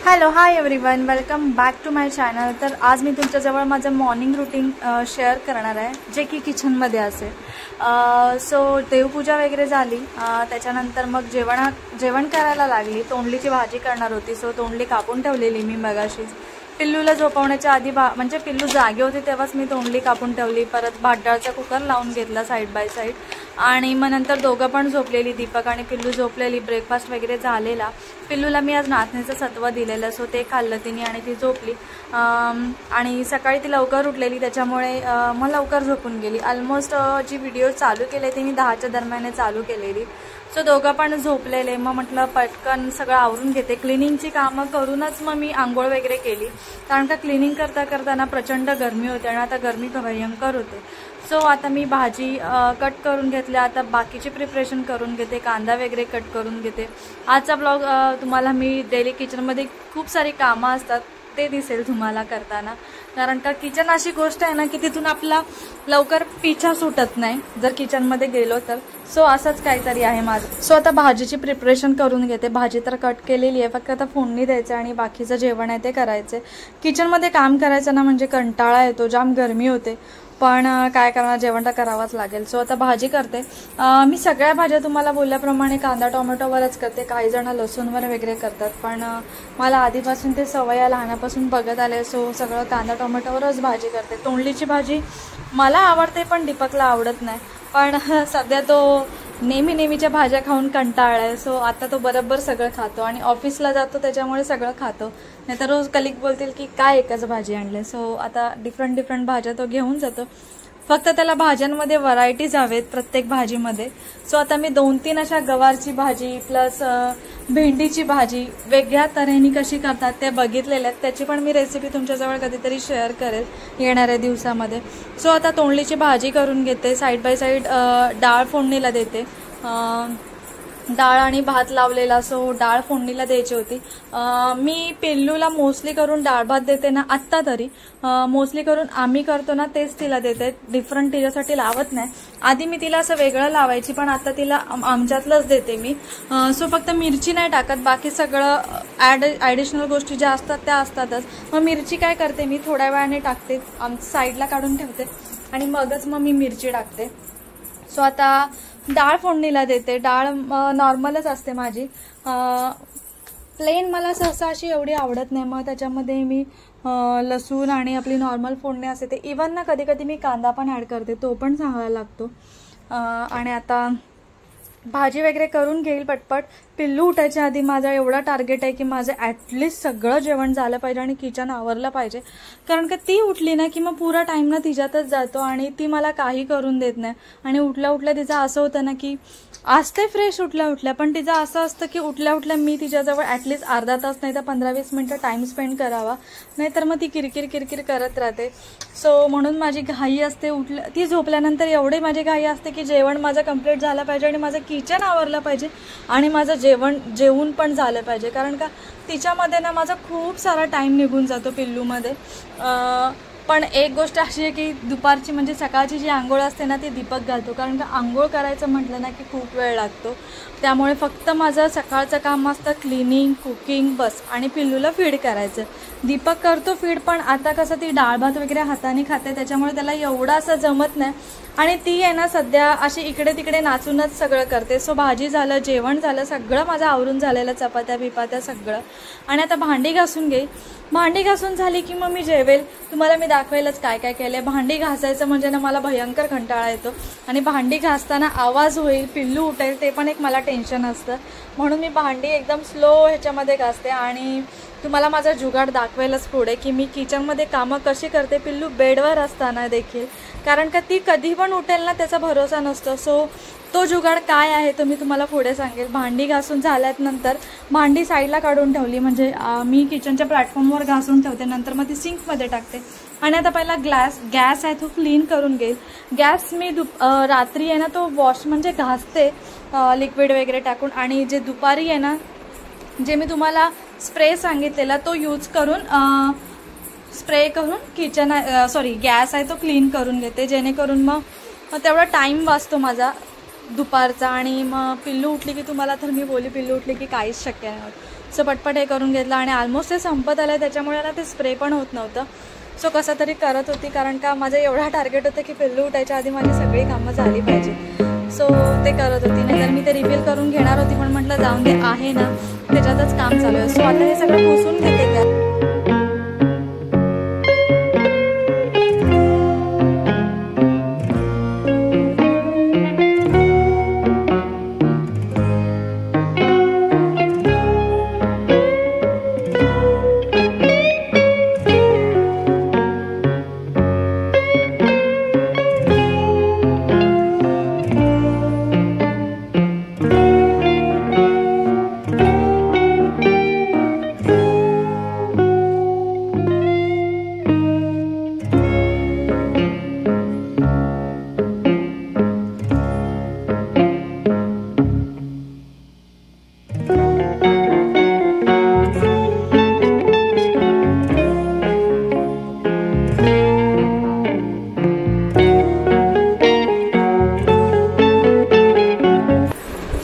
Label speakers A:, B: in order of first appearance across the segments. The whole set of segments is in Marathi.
A: Hello hi everyone, welcome back to my channel. तर आज मी तुमच्याजवळ माझं मॉर्निंग रुटीन शेअर करणार आहे, जे की किचनमध्ये असेल। सो देवपूजा वगैरे झाली, त्याच्यानंतर मग जेवण करायला लागली। तोंडलीची भाजी करणार होती, सो तोंडली कापून ठेवलेली मी मगाशीच। पिल्लूला झोपवण्याच्या आधी म्हणजे पिल्लू जागे होते तेव्हाच मी तोंडली कापून ठेवली। परत भातडाळचा कुकर लावून घेतला साईड बाय साईड, आणि मग नंतर दोघं पण झोपलेली, दीपक आणि पिल्लू झोपलेली। ब्रेकफास्ट वगैरे झालेला। पिल्लूला मी आज नाचणीचं सत्व दिलेलं, सो ते खाल्लं तिने आणि ती झोपली। आणि सकाळी ती लवकर उठलेली, त्याच्यामुळे मग लवकर झोपून गेली। ऑलमोस्ट जी व्हिडिओ चालू केले ती मी 10च्या दरम्यान चालू केलेली। सो दोघं पण झोपलेले। मग म्हटलं पटकन सगळं आवरून घेते। क्लिनिंगची कामं करूनच मग मी आंघोळ वगैरे केली, कारण का क्लिनिंग करताना प्रचंड गरमी होते आणि आता गरमी भयंकर होते। सो आता मी भाजी कट करून घेतली, आता बाकीची प्रिपरेशन करून घेते, कांदा वगैरे कट करून घेते। आजचा ब्लॉग तुम्हाला मी डेली किचनमध्ये खूप सारी कामं असतात ते दिसेल तुम्हाला करताना, कारण का किचन अशी गोष्ट आहे ना की तिथून आपला लवकर पिछा सुटत नाही जर किचनमध्ये गेलो तर। सो असंच काहीतरी आहे माझं। सो आता भाजीची प्रिपरेशन करून घेते। भाजी तर कट केलेली आहे, फक्त आता फोडणी द्यायचं आणि बाकीचं जेवण आहे ते करायचं। किचनमध्ये काम करायचं ना म्हणजे कंटाळा येतो, जाम गरमी होते, पण काय करणार, जेवण तर करावंच लागेल। सो आता भाजी करते। मी सगळ्या भाज्या तुम्हाला बोलल्याप्रमाणे कांदा टोमॅटोवरच करते। काही जण लसूणवर वगैरे करतात, पण मला आधीपासून ते सवय आहे, लहानापासून बघत आले। सो सगळं कांदा टोमॅटोवरच भाजी करते। तोंडलीची भाजी मला आवडते पण दीपकला आवडत नाही, पण सध्या तो नेहमीच्या भाज्या खाऊन कंटाळलाय। सो आता तो बरोबर सगळं खातो आणि ऑफिसला जातो त्याच्यामुळे सगळं खातो, नाही तर रोज कलिक बोलतील की काय एकच भाजी आणले। सो आता डिफरंट भाज्या तो घेऊन जातो, फक्त त्याला भाज्यांमध्ये व्हरायटीज हवेत प्रत्येक भाजीमध्ये। सो आता मी 2-3 अशा गवारची भाजी प्लस भेंडीची भाजी वेगळ्या तऱ्हेने कशी करतात ते बघितलेल्या आहेत, त्याची पण मी रेसिपी तुमच्याजवळ कधीतरी शेअर करेल येणाऱ्या दिवसामध्ये। सो आता तोंडलीची भाजी करून घेते, साईड बाय साईड डाळ फोडणीला देते। डाळ आणि भात लावलेला, सो डाळ फोडणीला द्यायची होती। मी पिल्लूला मोस्टली करून डाळ भात देते ना, आत्ता तरी मोस्टली करून आम्ही करतो ना तेच तिला देते, डिफरंट तिच्यासाठी लावत नाही। आधी मी तिला असं वेगळं लावायची, पण आता तिला आमच्यातलंच देते मी। सो फक्त मिरची नाही टाकत, बाकी सगळं ॲडिशनल गोष्टी ज्या असतात त्या असतातच। मग मिरची काय करते मी थोड्या वेळाने टाकते, साईडला काढून ठेवते आणि मगच मग मी मिरची टाकते। सो आता डाळ फोडणीला देते। डाळ नॉर्मलच असते माझी, प्लेन मला सहसा अशी एवढी आवडत नाही, मग त्याच्यामध्ये मी लसूण आणि आपली नॉर्मल फोडणी असते ते। इवन ना कधी कधी मी कांदा पण ॲड करते, तो पण चांगला लागतो। आणि आता भाजी वगैरे करून घेईल पटपट। पिल्लू उठायच्या आधी माझा एवढा टार्गेट आहे की माझं ॲटलिस्ट सगळं जेवण झालं पाहिजे आणि किचन आवरलं पाहिजे, कारण का ती उठली ना की मग पुरा टाईम ना तिच्यातच जातो आणि ती मला काही करून देत नाही। आणि उठल्या तिचं असं होतं ना की असते फ्रेश उठल्या पण तिचं असं असतं की उठल्या मी तिच्याजवळ ॲटलिस्ट अर्धा तास नाही तर 15-20 मिनटं टाईम स्पेंड करावा, नाहीतर मग ती किरकिर करत राहते। सो म्हणून माझी घाई असते, ती झोपल्यानंतर एवढी माझी घाई असते की जेवण माझं कंप्लीट झालं पाहिजे आणि माझं किचन आवरलं पाहिजे आणि माझं जेवून पण झालं पाहिजे, कारण का तिच्यामध्ये ना माझा खूप सारा टाईम निघून जातो पिल्लूमध्ये। पण एक गोष्ट अशी आहे की दुपारची म्हणजे सकाळची जी आंघोळ असते ना ती दीपक घालतो, कारण का आंघोळ करायचं म्हटलं ना की खूप वेळ लागतो, त्यामुळे फक्त माझं सकाळचं काम असतं क्लिनिंग, कुकिंग बस, आणि पिल्लूला फीड करायचं। दीपक करतो फीड, पण आता कसं ती डाळ भात वगैरे हाताने खाते त्याच्यामुळे त्याला एवढं असं जमत नाही, आणि ती आहे ना सध्या अशी इकडे तिकडे नाचूनच सगळं करते। सो भाजी झालं, जेवण झालं, सगळं माझं आवरून झालेलं, चपात्या बिपात्या सगळं। आणि आता भांडी घासून घेईल। भांडी घासून झाली की मग मी जेवेल, तुम्हाला मी दाखवेलच काय काय केलंय। भांडी घासायचं म्हणजे ना मला भयंकर कंटाळा येतो, आणि भांडी घासताना आवाज होईल, पिल्लू उठेल, ते पण एक मला टेन्शन असतं, म्हणून मी भांडी एकदम स्लो ह्याच्यामध्ये घासते। आणि तुम्हाला माझा जुगाड दाखवेलच पुढे की मी किचनमध्ये कामं कशी करते, पिल्लू बेडवर असताना देखील, कारण का ती कधी पण उठेल ना त्याचा भरोसा नसतो। सो तो जुगाड काय आहे तो मी तुम्हाला पुढे सांगेल। भांडी घासून झाल्यानंतर भांडी साईडला काढून ठेवली, म्हणजे मी किचनच्या प्लॅटफॉर्मवर घासून ठेवते, नंतर मग ती सिंकमध्ये टाकते। आणि आता पहिला गॅस आहे तो क्लीन करून घेईल। गॅस मी रात्री आहे ना तो वॉश म्हणजे घासते लिक्विड वगैरे टाकून, आणि जे दुपारी आहे ना जे मी तुम्हाला स्प्रे सांगितलेला तो यूज करून स्प्रे करून गॅस आहे तो क्लीन करून घेते, जेणेकरून मग तेवढा टाईम वाचतो माझा दुपारचा। आणि मग पिल्लू उठली की तुम्हाला तर मी बोलली पिल्लू उठली की काहीच शक्य नाही होत। सो पटपट हे करून घेतलं आणि ऑलमोस्ट ते संपत आलं. त्याच्यामुळे ना ते स्प्रे पण होत नव्हतं. सो कसं तरी करत होती, कारण का माझं एवढा टार्गेट होतं की पिल्लू उठायच्या आधी माझी सगळी कामं झाली पाहिजे. सो ते करत होती, नाहीतर मी ते रिव्हील करून घेणार होती, पण म्हटलं जाऊन दे, आहे ना त्याच्यातच काम चालू आहे. सो आता हे सगळं पुसून घेते का.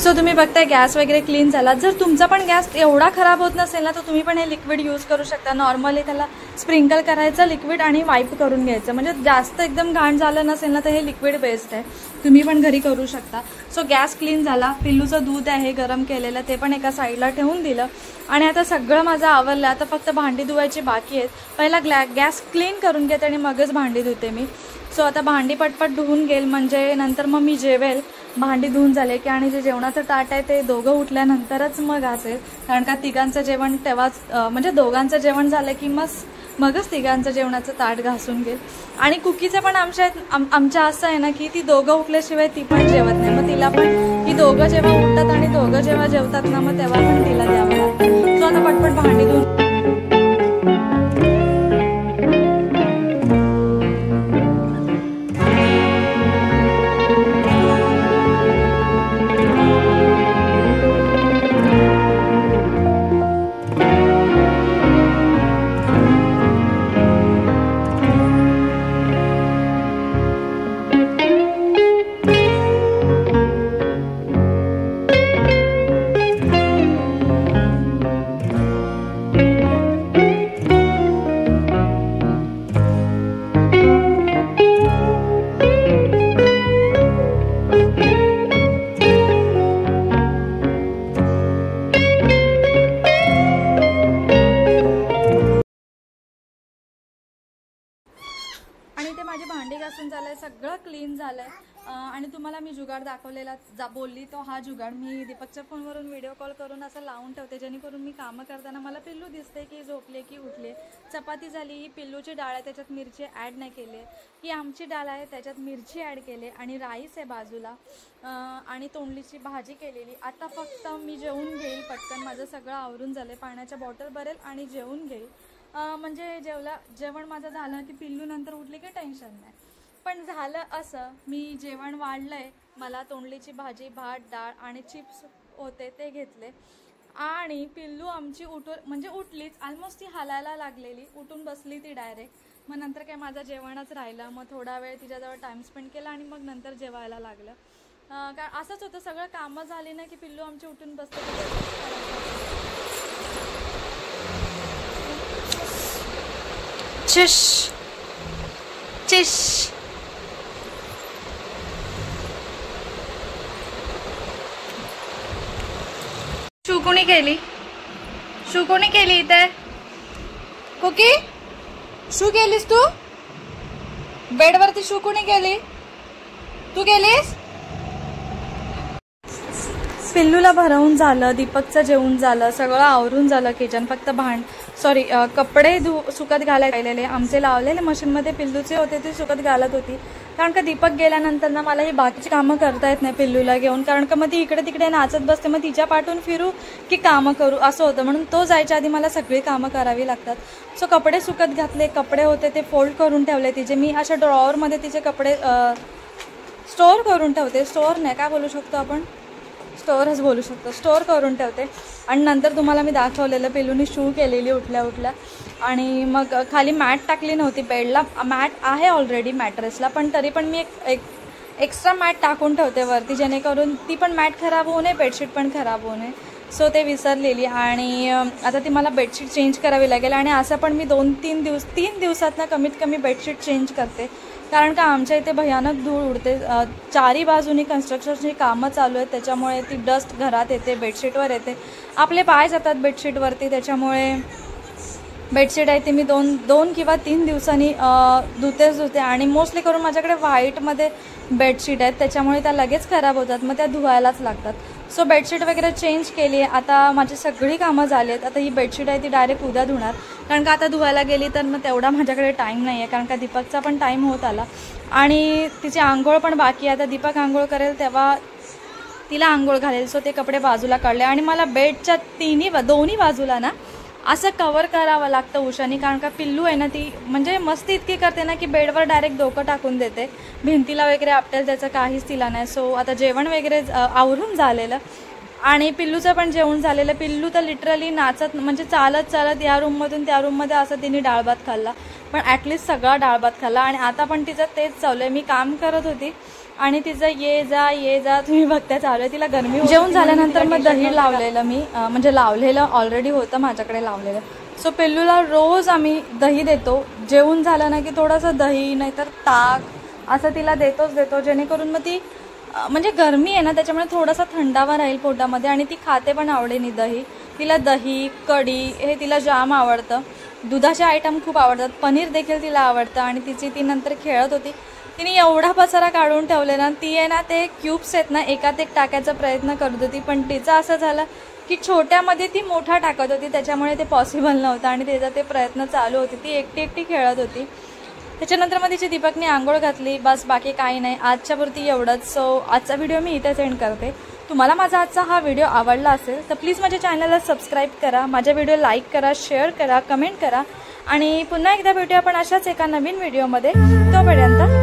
A: सो तुम्ही बघताय गॅस वगैरे क्लीन झाला. जर तुमचा पण गॅस एवढा खराब होत नसेल ना, तर तुम्ही पण हे लिक्विड यूज करू शकता. नॉर्मली त्याला स्प्रिंकल करायचं लिक्विड आणि वाईप करून घ्यायचं. म्हणजे जास्त एकदम घाण झालं नसेल ना, तर हे लिक्विड बेस्ट आहे. तुम्ही पण घरी करू शकता. सो गॅस क्लीन झाला. पिल्लूचं दूध आहे गरम केलेलं, ते पण एका साईडला ठेवून दिलं. आणि आता सगळं माझं आवरलं. आता फक्त भांडी धुवायची बाकी आहेत. पहिला गॅस क्लीन करून घेते आणि मगच भांडी धुते मी. सो आता भांडी पटपट धुवून घेईल, म्हणजे नंतर मग मी जेवेल. भांडी धुवून झाले की आणि जे जेवणाचं ताट आहे ते दोघं उठल्यानंतरच मग असेल, कारण का तिघांचं जेवण तेव्हाच, म्हणजे दोघांचं जेवण झालं की मगच तिघांचं जेवणाचं ताट घासून घेईल. आणि कुकीचं पण आमच्या असं आहे ना की ती दोघं उठल्याशिवाय ती पण जेवत नाही. मग तिला पण ती दोघं जेव्हा उठतात आणि दोघं जेव्हा जेवतात ना, मग तेव्हा पण तिला द्यावं लागतं. सो आता पटपट भांडी धुवून. आणि ते माझी भांडी घासून झालंय, सगळं क्लीन झालंय. आणि तुम्हाला मी जुगाड दाखवलेला बोलली तो हा जुगाड मी दीपकच्या फोनवरून व्हिडिओ कॉल करून असं लावून ठेवते, जेणेकरून मी कामं करताना मला पिल्लू दिसते की झोपले की उठले. चपाती झाली, ही पिल्लूची डाळ आहे त्याच्यात मिरची ॲड नाही केले. ही आमची डाळ आहे त्याच्यात मिरची ॲड केले. आणि राईस आहे बाजूला, आणि तोंडलीची भाजी केलेली. आता फक्त मी जेवून घेईल पटकन. माझं सगळं आवरून झालं, पाण्याच्या बॉटल भरेल आणि जेवून घेईल. म्हणजे जेवण माझं झालं की पिल्लू नंतर उठले की टेन्शन नाही. पण झालं असं, मी जेवण वाढलंय, मला तोंडलीची भाजी, भात, डाळ आणि चिप्स होते ते घेतले. आणि पिल्लू आमची उठलीच, ऑलमोस्ट ती हालायला लागलेली, उठून बसली ती डायरेक्ट. मग नंतर काय माझं जेवणच राहिलं. मग थोडा वेळ तिच्याजवळ टाईम स्पेंड केला आणि मग नंतर जेवायला लागलं. कारण असंच होतं, सगळं कामं झाली ना की पिल्लू आमची उठून बसते. चिश चिश. शू कोणी केली इथे? कुकी, शू केलीस तू? बेडवरती शू कोणी केली? तू केलीस? पिल्लूला भरवून झालं, दीपकचं जेवण झालं, सगळं आवरून झालं. किचन फक्त कपडे सुकत घालायला राहिलेले, आमचे लावलेले मशीनमध्ये पिल्लूचे होते ते सुकत घालत होती. कारण का दीपक गेल्यानंतर ना मला ही बाकीची कामं करता येत नाही पिल्लूला घेऊन, कारण का मग ती इकडे तिकडे नाचत बसते. मग तिच्या पाठून फिरू की कामं करू असं होतं, म्हणून तो जायच्या आधी मला सगळी कामं करावी लागतात. सो कपडे सुकत घातले, कपडे होते ते फोल्ड करून ठेवले तिचे. मी अशा ड्रॉवरमध्ये तिचे कपडे स्टोअर करून ठेवते. स्टोअर नाही काय बोलू शकतो आपण, स्टोअरच बोलू शकतो. स्टोअर करून ठेवते. आणि नंतर तुम्हाला मी दाखवलेलं पिल्लूनी शू केलेली उठल्या उठल्या. आणि मग खाली मॅट टाकली नव्हती बेडला, मॅट आहे ऑलरेडी मॅट्रेसला, पण तरी पण मी एक एक्स्ट्रा मॅट टाकून ठेवते वरती, जेणेकरून ती पण मॅट खराब होऊ नये, बेडशीट पण खराब होऊ नये. सो ते विसरलेली आणि आता ती मला बेडशीट चेंज करावी लागेल. आणि असं पण मी 3 दिवसातनं कमीत कमी बेडशीट चेंज करते, कारण का आमच्या इथे भयानक धूळ उडते. चारी बाजूनी कन्स्ट्रक्शनची कामं चालू आहेत, त्याच्यामुळे ती डस्ट घरात येते, बेडशीटवर येते, आपले पाय जातात बेडशीटवरती. त्याच्यामुळे बेडशीट आहे ती मी 2 किंवा 3 दिवसांनी धुते. आणि मोस्टली करून माझ्याकडे व्हाईटमध्ये बेडशीट आहेत, त्याच्यामुळे त्या लगेच खराब होतात, मग त्या धुवायलाच लागतात. सो बेडशीट वगैरे चेंज केली आहे. आता माझी सगळी कामं झाली आहेत. आता ही बेडशीट आहे ती डायरेक्ट उद्या धुणार, कारण का आता धुवायला गेली तर मग तेवढा माझ्याकडे टाईम नाही आहे, कारण का दीपकचा पण टाईम होत आला आणि तिची आंघोळ पण बाकी आहे. आता दीपक आंघोळ करेल तेव्हा तिला आंघोळ घालेल. सो ते कपडे बाजूला काढले आणि मला बेडच्या दोन्ही बाजूला ना असं कवर करावं लागतं उशानी, कारण का पिल्लू आहे ना ती म्हणजे मस्ती इतकी करते ना की बेडवर डायरेक्ट डोकं टाकून देते, भिंतीला वगैरे आपटेल, त्याचं काहीच तिला नाही. सो आता जेवण वगैरे आवरून झालेलं आणि पिल्लूचं पण जेवण झालेलं. पिल्लू तर लिटरली नाचत म्हणजे चालत चालत या रूममधून त्या रूममध्ये असं तिने डाळ भात खाल्ला, पण ॲटलिस्ट सगळा डाळ भात खाल्ला. आणि आता पण तिचं तेच चालू आहे. मी काम करत होती आणि तिचं ये जा तुम्ही बघता चालू आहे. तिला गरमी जेवण झाल्यानंतर मग दही लावलेलं मी म्हणजे लावलेलं ऑलरेडी होतं माझ्याकडे लावलेलं. सो पिल्लूला रोज आम्ही दही देतो. जेवण झालं ना की थोडंसं दही नाहीतर ताक असं तिला देतो, जेणेकरून मग ती म्हणजे गरमी आहे ना त्याच्यामुळे थोडासा थंडावा राहील पोटामध्ये आणि ती खाते पण आवडेनी दही. तिला दही कढी हे तिला जाम आवडतं. दुधाचे आयटम खूप आवडतात, पनीर देखील तिला आवडतं. आणि ती नंतर खेळत होती, तिने एवढा पसारा काढून ठेवलेला. ती आहे ना ते क्यूब्स आहेत ना एकात एक टाकायचा प्रयत्न करत होती, पण तिचं असं झालं की छोट्यामध्ये ती मोठा टाकत होती, त्याच्यामुळे ते पॉसिबल नव्हतं आणि तिचा ते प्रयत्न चालू होते. ती एकटी खेळत होती. त्याच्यानंतर मग तिची दीपकने आंघोळ घातली, बस बाकी काही नाही. आजच्यापुरती एवढंच. सो आजचा व्हिडिओ मी इथेच एंड करते. तुम्हाला माझा आजचा हा व्हिडिओ आवडला असेल तर प्लीज माझ्या चॅनलला सबस्क्राईब करा, माझ्या व्हिडिओ लाईक करा, शेअर करा, कमेंट करा आणि पुन्हा एकदा भेटूया आपण अशाच एका नवीन व्हिडिओमध्ये. तोपर्यंत